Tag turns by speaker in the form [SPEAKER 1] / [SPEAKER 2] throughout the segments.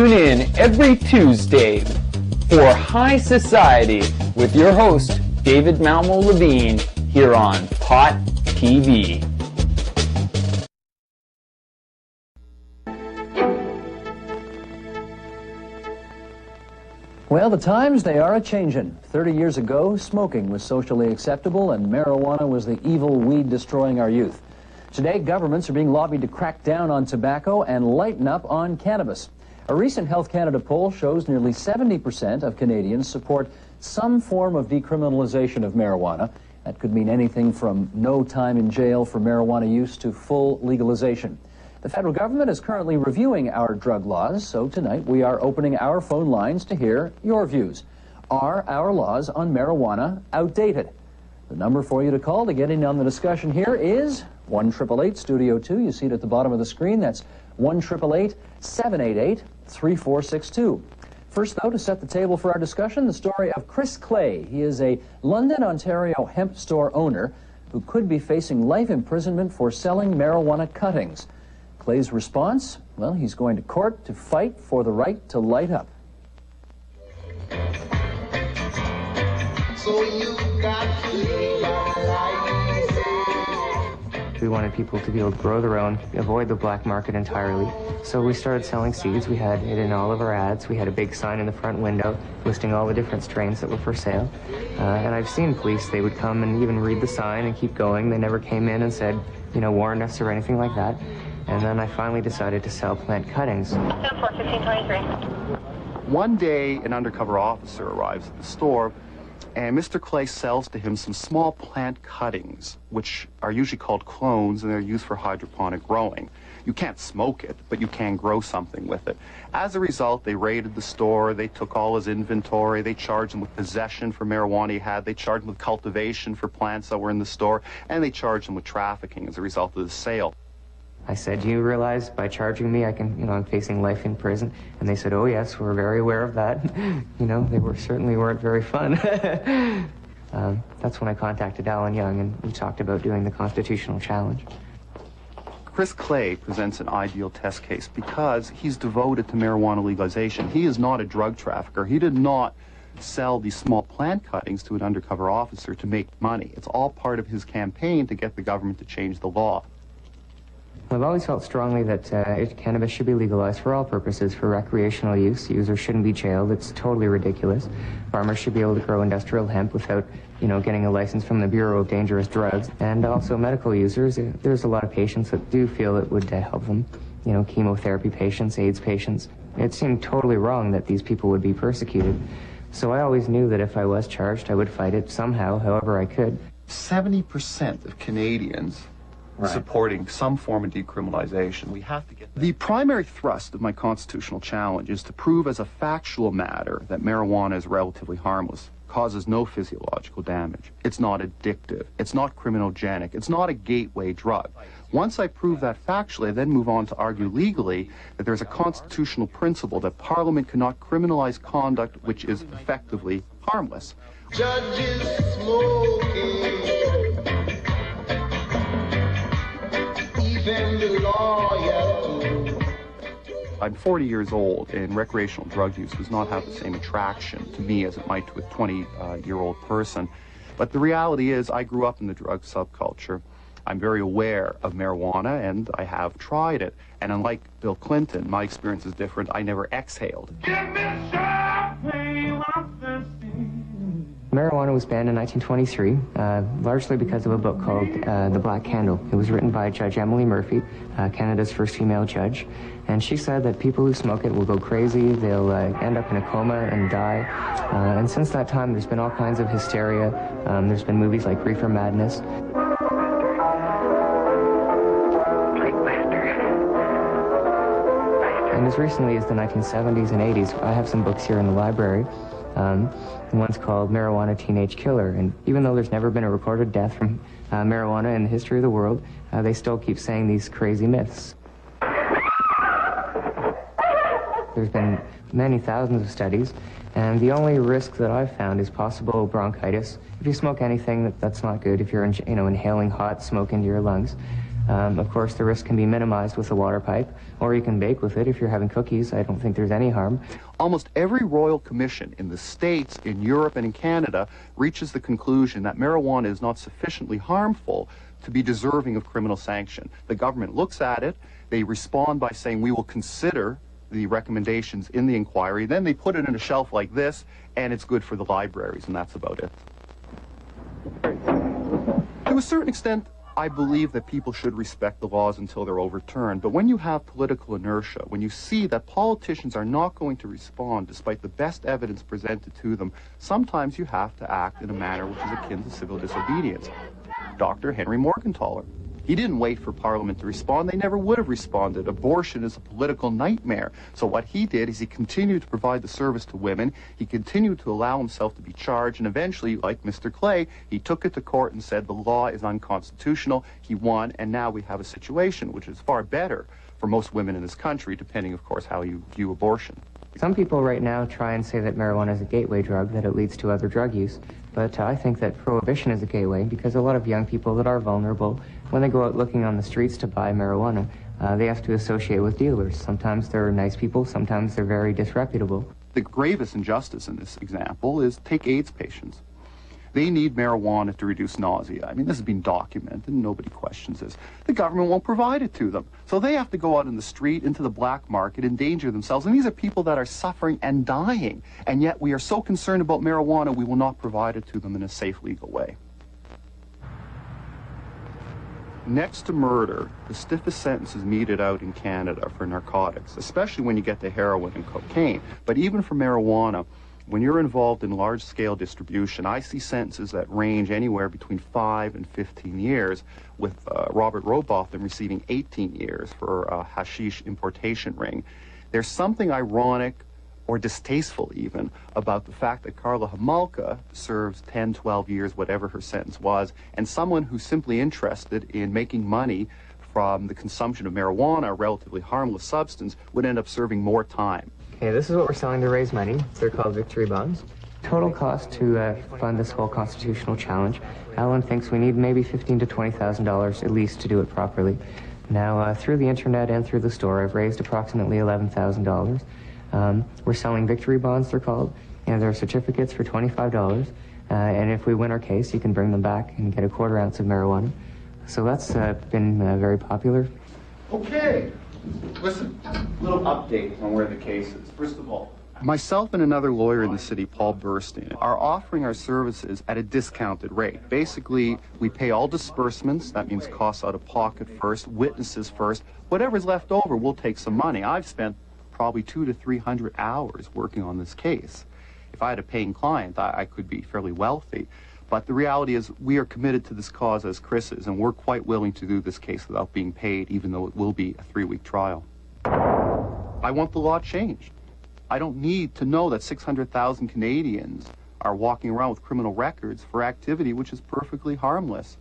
[SPEAKER 1] Tune in every Tuesday for High Society with your host, David Malmo-Levine, here on Pot TV.
[SPEAKER 2] Well, the times, they are a-changin'. 30 years ago, smoking was socially acceptable and marijuana was the evil weed destroying our youth. Today, governments are being lobbied to crack down on tobacco and lighten up on cannabis. A recent Health Canada poll shows nearly 70% of Canadians support some form of decriminalization of marijuana. That could mean anything from no time in jail for marijuana use to full legalization. The federal government is currently reviewing our drug laws, so tonight we are opening our phone lines to hear your views. Are our laws on marijuana outdated? The number for you to call to get in on the discussion here is 1-888-STUDIO-2. You see it at the bottom of the screen. That's 1-888-788-3462. First, though, to set the table for our discussion, the story of Chris Clay. He is a London, Ontario hemp store owner who could be facing life imprisonment for selling marijuana cuttings. Clay's response? Well, he's going to court to fight for the right to light up.
[SPEAKER 3] So you got to legalize.
[SPEAKER 4] We wanted people to be able to grow their own, avoid the black market entirely. So we started selling seeds. We had it in all of our ads. We had a big sign in the front window listing all the different strains that were for sale. And I've seen police, they would come and even read the sign and keep going. They never came in and said, you know, warned us or anything like that. And then I finally decided to sell plant cuttings.
[SPEAKER 5] 10-4-15-23. One day, an undercover officer arrives at the store, and Mr. Clay sells to him some small plant cuttings, which are usually called clones, and they're used for hydroponic growing. You can't smoke it, but you can grow something with it. As a result, they raided the store, they took all his inventory, they charged him with possession for marijuana he had, they charged him with cultivation for plants that were in the store, and they charged him with trafficking as a result of the sale.
[SPEAKER 4] I said, do you realize by charging me I'm facing life in prison? And they said, oh yes, we're very aware of that. They certainly weren't very fun. That's when I contacted Alan Young and we talked about doing the constitutional challenge.
[SPEAKER 5] Chris Clay presents an ideal test case because he's devoted to marijuana legalization. He is not a drug trafficker. He did not sell these small plant cuttings to an undercover officer to make money. It's all part of his campaign to get the government to change the law.
[SPEAKER 4] I've always felt strongly that cannabis should be legalized for all purposes, for recreational use. Users shouldn't be jailed. It's totally ridiculous. Farmers should be able to grow industrial hemp without, getting a license from the Bureau of Dangerous Drugs. And also medical users, there's a lot of patients that do feel it would help them. Chemotherapy patients, AIDS patients. It seemed totally wrong that these people would be persecuted. So I always knew that if I was charged, I would fight it somehow, however I could.
[SPEAKER 5] 70% of Canadians supporting some form of decriminalization. We have to get that. The primary thrust of my constitutional challenge is to prove as a factual matter that marijuana is relatively harmless, causes no physiological damage. It's not addictive. It's not criminogenic. It's not a gateway drug. Once I prove that factually, I then move on to argue legally that there's a constitutional principle that Parliament cannot criminalize conduct which is effectively harmless.
[SPEAKER 3] Judges smoking.
[SPEAKER 5] I'm 40 years old, and recreational drug use does not have the same attraction to me as it might to a 20-year-old person. But the reality is, I grew up in the drug subculture. I'm very aware of marijuana, and I have tried it. And unlike Bill Clinton, my experience is different. I never exhaled.
[SPEAKER 3] Give me champagne, I'm thirsty.
[SPEAKER 4] Marijuana was banned in 1923, largely because of a book called The Black Candle. It was written by Judge Emily Murphy, Canada's first female judge, and she said that people who smoke it will go crazy, they'll end up in a coma and die. And since that time, there's been all kinds of hysteria. There's been movies like Reefer Madness. And as recently as the 1970s and 80s, I have some books here in the library. One's called Marijuana Teenage Killer, and even though there's never been a recorded death from marijuana in the history of the world, they still keep saying these crazy myths. There's been many thousands of studies, and the only risk that I've found is possible bronchitis. If you smoke anything that's not good, if you're inhaling hot smoke into your lungs, Of course, the risk can be minimized with a water pipe, or you can bake with it if you're having cookies. I don't think there's any harm.
[SPEAKER 5] Almost every royal commission in the States, in Europe, and in Canada reaches the conclusion that marijuana is not sufficiently harmful to be deserving of criminal sanction. The government looks at it, they respond by saying, we will consider the recommendations in the inquiry, then they put it in a shelf like this, and it's good for the libraries, and that's about it. To a certain extent, I believe that people should respect the laws until they're overturned, but when you have political inertia, when you see that politicians are not going to respond despite the best evidence presented to them, sometimes you have to act in a manner which is akin to civil disobedience. Dr. Henry Morgentaler, he didn't wait for Parliament to respond. They never would have responded. Abortion is a political nightmare. So what he did is he continued to provide the service to women. He continued to allow himself to be charged. And eventually, like Mr. Clay, he took it to court and said the law is unconstitutional. He won. And now we have a situation which is far better for most women in this country, depending, of course, how you view abortion.
[SPEAKER 4] Some people right now try and say that marijuana is a gateway drug, that it leads to other drug use. But I think that prohibition is a gateway because a lot of young people that are vulnerable, when they go out looking on the streets to buy marijuana, they have to associate with dealers. Sometimes they're nice people, sometimes they're very disreputable.
[SPEAKER 5] The gravest injustice in this example is take AIDS patients. They need marijuana to reduce nausea. I mean, this has been documented, and nobody questions this. The government won't provide it to them. So they have to go out in the street, into the black market, endanger themselves. And these are people that are suffering and dying. And yet we are so concerned about marijuana, we will not provide it to them in a safe, legal way. Next to murder, the stiffest sentences meted out in Canada for narcotics, especially when you get to heroin and cocaine. But even for marijuana, when you're involved in large-scale distribution, I see sentences that range anywhere between 5 and 15 years, with Robert Robotham receiving 18 years for a hashish importation ring. There's something ironic or distasteful even about the fact that Karla Homolka serves 10, 12 years, whatever her sentence was, and someone who's simply interested in making money from the consumption of marijuana, a relatively harmless substance, would end up serving more time.
[SPEAKER 4] Okay, this is what we're selling to raise money. They're called victory bonds. Total cost to fund this whole constitutional challenge, Alan thinks we need maybe $15,000 to $20,000 at least to do it properly. Now, through the internet and through the store, I've raised approximately $11,000. We're selling victory bonds, they're called, and they're certificates for $25. And if we win our case, you can bring them back and get a quarter ounce of marijuana. So that's been very popular.
[SPEAKER 5] Okay. Listen, a little update on where the case is. First of all, myself and another lawyer in the city, Paul Burstein, are offering our services at a discounted rate. Basically, we pay all disbursements, that means costs out of pocket first, witnesses first. Whatever's left over, we'll take some money. I've spent probably 200 to 300 hours working on this case. If I had a paying client, I could be fairly wealthy. But the reality is we are committed to this cause as Chris is, and we're quite willing to do this case without being paid, even though it will be a 3-week trial. I want the law changed. I don't need to know that 600,000 Canadians are walking around with criminal records for activity which is perfectly harmless.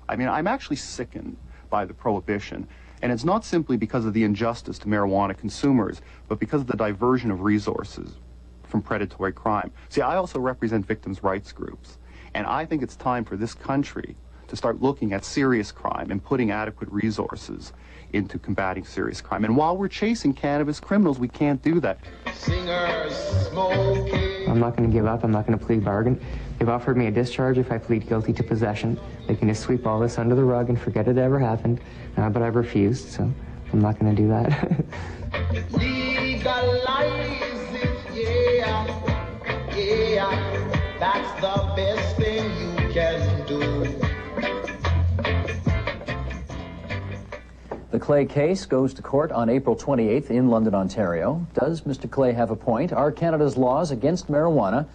[SPEAKER 5] I mean, I'm actually sickened by the prohibition, and it's not simply because of the injustice to marijuana consumers, but because of the diversion of resources from predatory crime. See, I also represent victims' rights groups. And I think it's time for this country to start looking at serious crime and putting adequate resources into combating serious crime. And while we're chasing cannabis criminals, we can't do that.
[SPEAKER 3] Singers smoking.
[SPEAKER 4] I'm not going to give up. I'm not going to plead bargain. They've offered me a discharge if I plead guilty to possession. They can just sweep all this under the rug and forget it ever happened. But I've refused, so I'm not going to do that.
[SPEAKER 3] Legalize it, yeah, yeah. That's the best thing you can do.
[SPEAKER 2] The Clay case goes to court on April 28th in London, Ontario. Does Mr. Clay have a point? Are Canada's laws against marijuana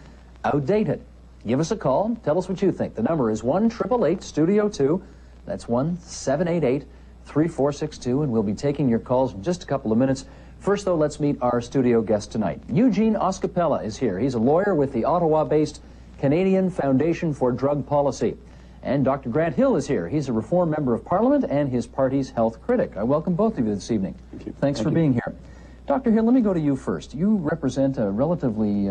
[SPEAKER 2] outdated? Give us a call. Tell us what you think. The number is 1-888-STUDIO-2. That's 1-788-3462, and we'll be taking your calls in just a couple of minutes. First, though, let's meet our studio guest tonight. Eugene Oscapella is here. He's a lawyer with the Ottawa-based Canadian Foundation for Drug Policy. And Dr. Grant Hill is here. He's a Reform Member of Parliament and his party's health critic. I welcome both of you this evening.
[SPEAKER 5] Thank you.
[SPEAKER 2] Thanks for being here. Dr. Hill, let me go to you first. You represent a relatively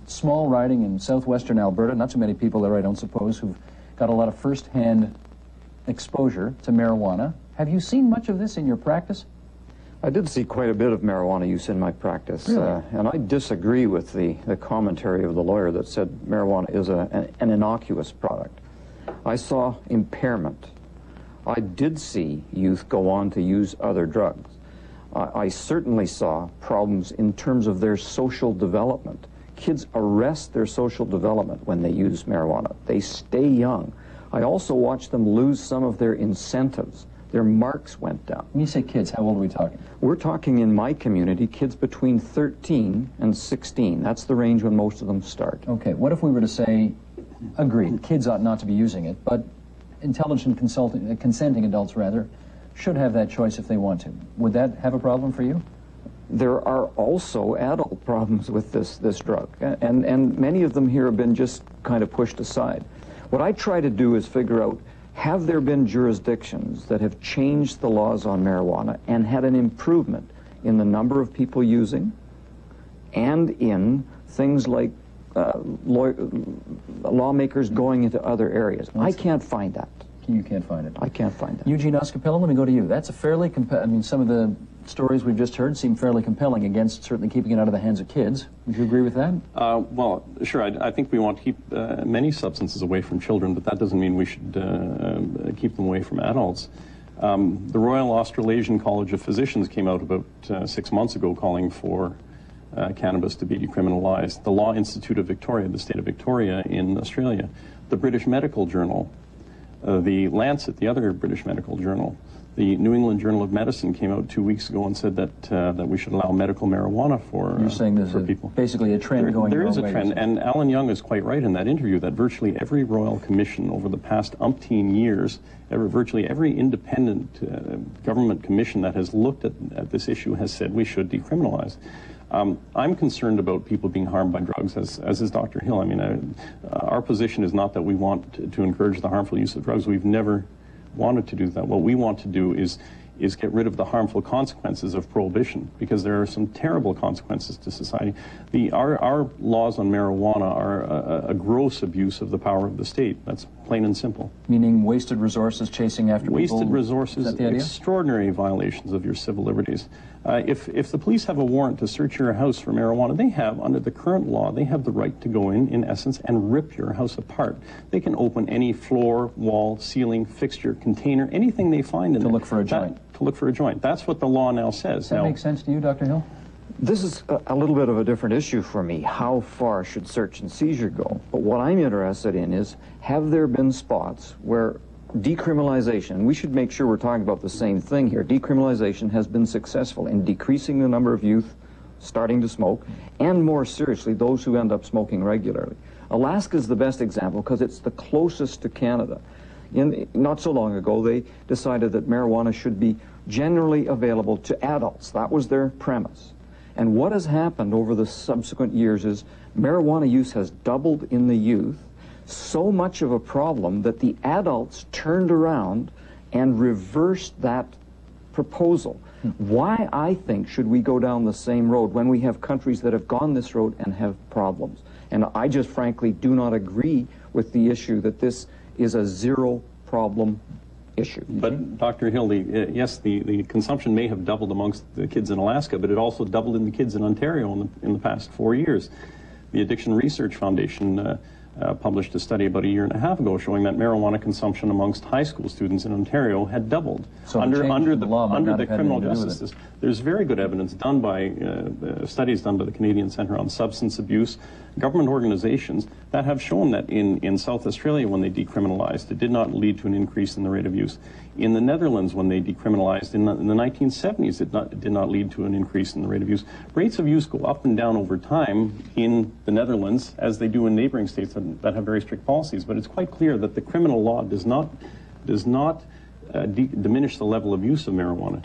[SPEAKER 2] small riding in southwestern Alberta. Not too many people there, I don't suppose, who've got a lot of first-hand exposure to marijuana. Have you seen much of this in your practice?
[SPEAKER 6] I did see quite a bit of marijuana use in my practice,
[SPEAKER 2] really?
[SPEAKER 6] And I disagree with the commentary of the lawyer that said marijuana is an innocuous product. I saw impairment. I did see youth go on to use other drugs. I certainly saw problems in terms of their social development. Kids arrest their social development when they use marijuana. They stay young. I also watched them lose some of their incentives. Their marks went down.
[SPEAKER 2] When you say kids, how old are we talking?
[SPEAKER 6] We're talking in my community, kids between 13 and 16. That's the range when most of them start.
[SPEAKER 2] Okay, what if we were to say, agreed, kids ought not to be using it, but intelligent consenting adults, rather, should have that choice if they want to. Would that have a problem for you?
[SPEAKER 6] There are also adult problems with this drug, and many of them here have been just kind of pushed aside. What I try to do is figure out, have there been jurisdictions that have changed the laws on marijuana and had an improvement in the number of people using and in things like lawmakers going into other areas? I can't find that.
[SPEAKER 2] You can't find it.
[SPEAKER 6] I can't find that.
[SPEAKER 2] Eugene Oscapella, let me go to you. That's a fairly, I mean, some of the stories we've just heard seem fairly compelling against certainly keeping it out of the hands of kids. Would you agree with that?
[SPEAKER 7] Well, sure. I think we want to keep many substances away from children, but that doesn't mean we should keep them away from adults. The Royal Australasian College of Physicians came out about 6 months ago calling for cannabis to be decriminalized. The Law Institute of Victoria, the state of Victoria in Australia, the British Medical Journal, the Lancet, the other British medical journal, the New England Journal of Medicine came out 2 weeks ago and said that we should allow medical marijuana for
[SPEAKER 2] You're saying there's
[SPEAKER 7] people.
[SPEAKER 2] Basically a trend going
[SPEAKER 7] There is a
[SPEAKER 2] ways.
[SPEAKER 7] trend, and Alan Young is quite right in that interview that virtually every royal commission over the past umpteen years, virtually every independent government commission that has looked at this issue has said we should decriminalize. I'm concerned about people being harmed by drugs, as is Dr. Hill. I mean, our position is not that we want to encourage the harmful use of drugs. We've never wanted to do that. What we want to do is get rid of the harmful consequences of prohibition, because there are some terrible consequences to society. Our laws on marijuana are a gross abuse of the power of the state. That's plain and simple.
[SPEAKER 2] Meaning wasted resources chasing after people?
[SPEAKER 7] Wasted resources,
[SPEAKER 2] Is that the idea?
[SPEAKER 7] extraordinary violations of your civil liberties. If the police have a warrant to search your house for marijuana, they have, under the current law, they have the right to go in essence, and rip your house apart. They can open any floor, wall, ceiling, fixture, container, anything they find in
[SPEAKER 2] To
[SPEAKER 7] there.
[SPEAKER 2] look for a joint.
[SPEAKER 7] To look for a joint. That's what the law now says.
[SPEAKER 2] Does that make sense to you, Dr. Hill?
[SPEAKER 6] This is a little bit of a different issue for me. How far should search and seizure go? But what I'm interested in is, have there been spots where decriminalization, we should make sure we're talking about the same thing here, decriminalization has been successful in decreasing the number of youth starting to smoke, and more seriously, those who end up smoking regularly. Alaska is the best example because it's the closest to Canada. Not so long ago, they decided that marijuana should be generally available to adults. That was their premise. And what has happened over the subsequent years is marijuana use has doubled in the youth, so much of a problem that the adults turned around and reversed that proposal. Why, I think, should we go down the same road when we have countries that have gone this road and have problems? And I just frankly do not agree with the issue that this is a zero problem issue.
[SPEAKER 7] But Dr. Hill, yes, the consumption may have doubled amongst the kids in Alaska, but it also doubled in the kids in Ontario in the past 4 years. The Addiction Research Foundation published a study about a year and a half ago showing that marijuana consumption amongst high school students in Ontario had doubled.
[SPEAKER 2] So
[SPEAKER 7] under the criminal
[SPEAKER 2] justice
[SPEAKER 7] system. There's very good evidence done by studies done by the Canadian Centre on Substance Abuse, government organizations that have shown that in South Australia, when they decriminalized, it did not lead to an increase in the rate of use. In the Netherlands, when they decriminalized in the 1970s, it did not lead to an increase in the rate of use. Rates of use go up and down over time in the Netherlands, as they do in neighboring states that have very strict policies. But it's quite clear that the criminal law does not diminish the level of use of marijuana.